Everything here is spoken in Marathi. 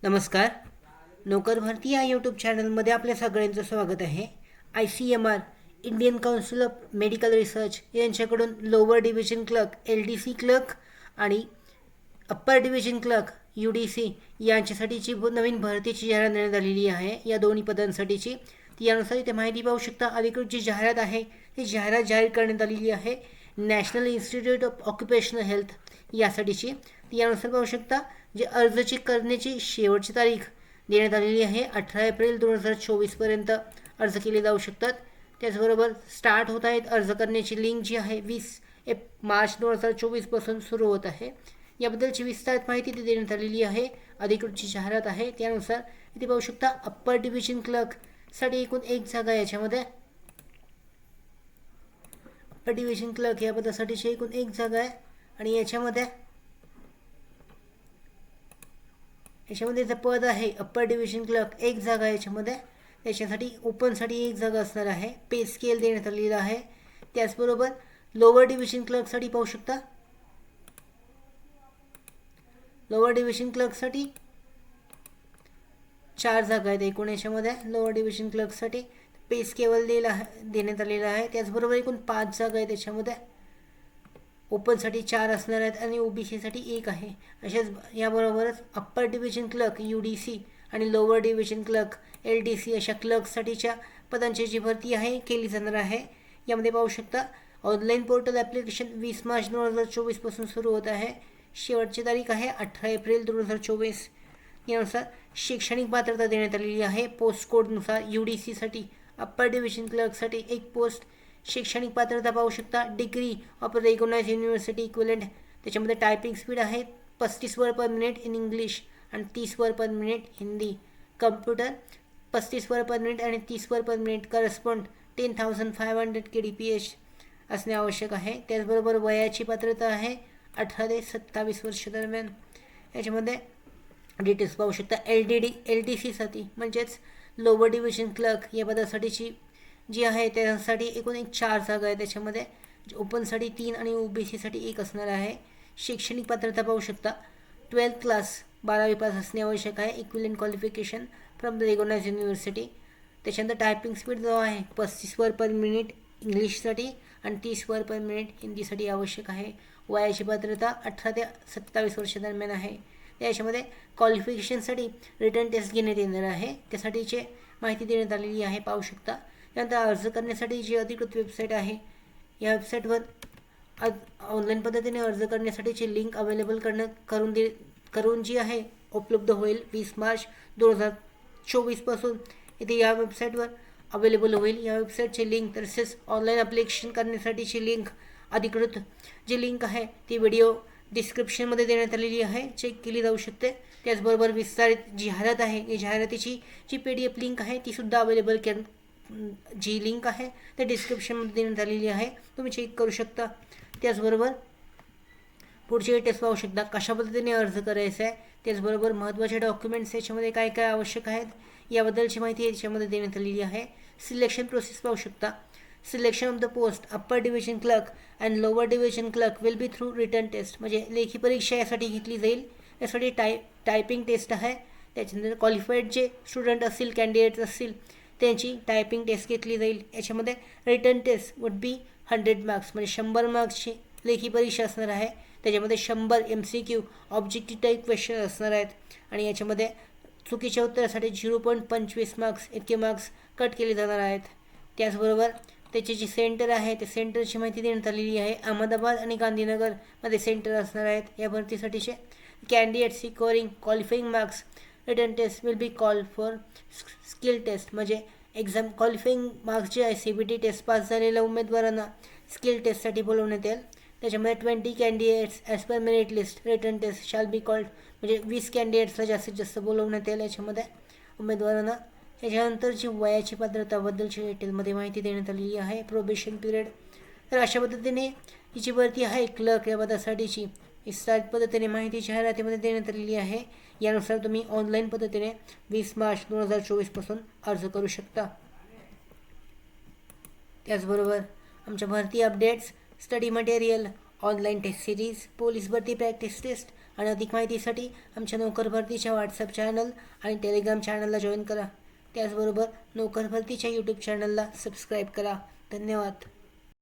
नमस्कार. नोकर भरती या यूट्यूब चॅनलमध्ये आपल्या सगळ्यांचं स्वागत आहे. ICMR Indian council of medical research यांच्याकडून lower division clerk LDC clerk आणि अप्पर डिव्हिजन क्लर्क UDC यांच्यासाठीची नवीन भरतीची जाहिरात देण्यात आलेली आहे. या दोन्ही पदांसाठीची यानुसार इथे माहिती पाहू शकता. अधिकृत जी जाहिरात आहे ती जाहिरात जाहीर करण्यात आलेली आहे national institute of occupational health यासाठीची. यानुसार पाहू शकता जे अर्जाची करण्याची शेवटची तारीख देण्यात आलेली आहे 18 एप्रिल 2024पर्यंत अर्ज केले जाऊ शकतात. त्याचबरोबर स्टार्ट होत आहेत अर्ज करण्याची लिंक जी आहे 20 मार्च 2024पासून सुरू होत आहे. याबद्दलची विस्तारित माहिती ती देण्यात आलेली आहे. अधिकृतची जाहिरात आहे त्यानुसार इथे पाहू शकता अप्पर डिव्हिजन क्लर्कसाठी एकूण एक जागा याच्यामध्ये अप्पर डिव्हिजन क्लर्क या पदासाठीची एकूण एक जागा आहे आणि याच्यामध्ये जे पद आहे अप्पर डिव्हिजन क्लर्क एक जागा याच्यामध्ये त्याच्यासाठी ओपनसाठी एक जागा असणार आहे. पे स्केल देण्यात आलेला आहे. त्याचबरोबर लोअर डिव्हिजन क्लर्कसाठी पाहू शकता लोअर डिव्हिजन क्लर्कसाठी 4 जागा आहेत एकूण याच्यामध्ये. लोअर डिव्हिजन क्लर्कसाठी पे स्केल देण्यात आलेला आहे. त्याचबरोबर एकूण 5 जागा आहेत त्याच्यामध्ये. ओपनसाठी 4 असणार आहेत आणि OBCसाठी 1 आहे. अशाच याबरोबरच अप्पर डिव्हिजन क्लर्क UDC आणि लोअर डिव्हिजन क्लर्क LDC अशा क्लर्कसाठीच्या पदांची जी भरती आहे केली जाणार आहे. यामध्ये पाहू शकता ऑनलाईन पोर्टल ॲप्लिकेशन 20 मार्च 2024पासून सुरू होत आहे. शेवटची तारीख आहे 18 एप्रिल 2024. यानुसार शैक्षणिक पात्रता देण्यात आलेली आहे. पोस्ट कोडनुसार UDCसाठी अप्पर डिव्हिजन क्लर्कसाठी एक पोस्ट. शैक्षणिक पात्रता पाहू शकता डिग्री ऑफ रेकॉग्नाइज्ड युनिव्हर्सिटी इक्विलेंट. त्याच्यामध्ये टायपिंग स्पीड आहे 35 word per minute in English आणि 30 word per minute Hindi. Computer 35 word per minute आणि 30 word per minute correspond 10,500 kbps असणे आवश्यक आहे. त्याचबरोबर वयाची पात्रता आहे 18 ते 27 वर्ष दरम्यान. याच्यामध्ये डिटेल्स पाहू शकता LDCसाठी म्हणजेच लोअर डिव्हिजन क्लर्क या पदासाठीची जी आहे त्यासाठी एकूण एक 4 जागा आहे त्याच्यामध्ये. ओपनसाठी 3 आणि OBCसाठी 1 असणार आहे. शैक्षणिक पात्रता पाहू शकता 12th क्लास 12वी पास असणे आवश्यक आहे. Equivalent qualification from the recognised university. त्याच्यानंतर टायपिंग स्पीड जो आहे 35 वर्ड पर मिनिट इंग्लिशसाठी आणि 30 वर्ड पर मिनिट हिंदीसाठी आवश्यक आहे. वयाची पात्रता 18 ते 27 वर्ष दरम्यान आहे. याच्यामध्ये क्वालिफिकेशनसाठी रिटर्न टेस्ट घेण्यात येणार आहे. त्यासाठीची माहिती देण्यात आलेली आहे पाहू शकता. त्यानंतर अर्ज करण्यासाठी जी अधिकृत वेबसाईट आहे या वेबसाईटवर ऑनलाईन पद्धतीने अर्ज करण्यासाठीची लिंक अवेलेबल करून जी आहे उपलब्ध होईल 20 मार्च 2024पासून इथे या वेबसाईटवर अवेलेबल होईल. या वेबसाईटची लिंक तसेच ऑनलाईन ॲप्लिकेशन करण्यासाठीची लिंक अधिकृत जी लिंक आहे ती व्हिडिओ डिस्क्रिप्शनमध्ये देण्यात आलेली आहे. चेक केली जाऊ शकते. त्याचबरोबर विस्तारित जाहिरात आहे या जाहिरातीची जी PDF लिंक आहे तीसुद्धा अवेलेबल जी लिंक आहे ते डिस्क्रिप्शनमध्ये देण्यात आलेली आहे. तुम्ही चेक करू शकता. त्याचबरोबर पुढचे टेस्ट पाहू शकता कशा पद्धतीने अर्ज करायचा आहे. त्याचबरोबर महत्त्वाचे डॉक्युमेंट्स याच्यामध्ये काय काय आवश्यक आहेत याबद्दलची माहिती याच्यामध्ये देण्यात आलेली आहे. सिलेक्शन प्रोसेस पाहू शकता. Selection of the post upper division clerk and lower division clerk will be through written test. म्हणजे लेखी परीक्षा यासाठी घेतली जाईल. यासाठी टायपिंग टेस्ट आहे. त्याच्यानंतर क्वालिफाईड जे स्टुडंट असतील कॅन्डिडेट्स असतील त्यांची टायपिंग टेस्ट घेतली जाईल. याच्यामध्ये written test would be 100 marks म्हणजे 100 मार्क्सची लेखी परीक्षा असणार आहे. त्याच्यामध्ये 100 MCQ ऑब्जेक्टिव्ह टाईप क्वेश्चन असणार आहेत आणि याच्यामध्ये चुकीच्या उत्तरासाठी 0.25 मार्क्स इतके मार्क्स कट केले जाणार आहेत. त्याचबरोबर त्याचे जे सेंटर आहे ते सेंटरची माहिती देण्यात आलेली आहे. अहमदाबाद आणि गांधीनगरमध्ये सेंटर असणार आहेत. या भरतीसाठीचे candidates securing qualifying marks written test will be call for skill test. म्हणजे एक्झाम क्वालिफाईंग मार्क्स जे आहे CBT टेस्ट पास झालेल्या उमेदवारांना स्किल टेस्टसाठी बोलवण्यात येईल. त्याच्यामध्ये 20 candidates as per merit list written test shall be called. म्हणजे 20 कॅन्डिडेट्सला जास्तीत जास्त बोलवण्यात येईल याच्यामध्ये उमेदवारांना. याच्यानंतरची वयाची पात्रताबद्दलची डिटेलमध्ये माहिती देण्यात आलेली आहे. Probation period. तर अशा पद्धतीने हिची भरती आहे क्लर्क या पदासाठीची विस्तारित पद्धतीने माहिती जाहिरातीमध्ये देण्यात आलेली आहे. यानुसार तुम्ही ऑनलाईन पद्धतीने 20 मार्च 2024पासून अर्ज करू शकता. त्याचबरोबर आमच्या भरती updates, study material, online test series, police भरती प्रॅक्टिस टेस्ट आणि अधिक माहितीसाठी आमच्या नोकर भरतीच्या व्हॉट्सअप चॅनल आणि टेलिग्राम चॅनलला जॉईन करा. त्याचबरोबर नोकर भरतीच्या यूट्यूब चॅनलला सबस्क्राईब करा. धन्यवाद.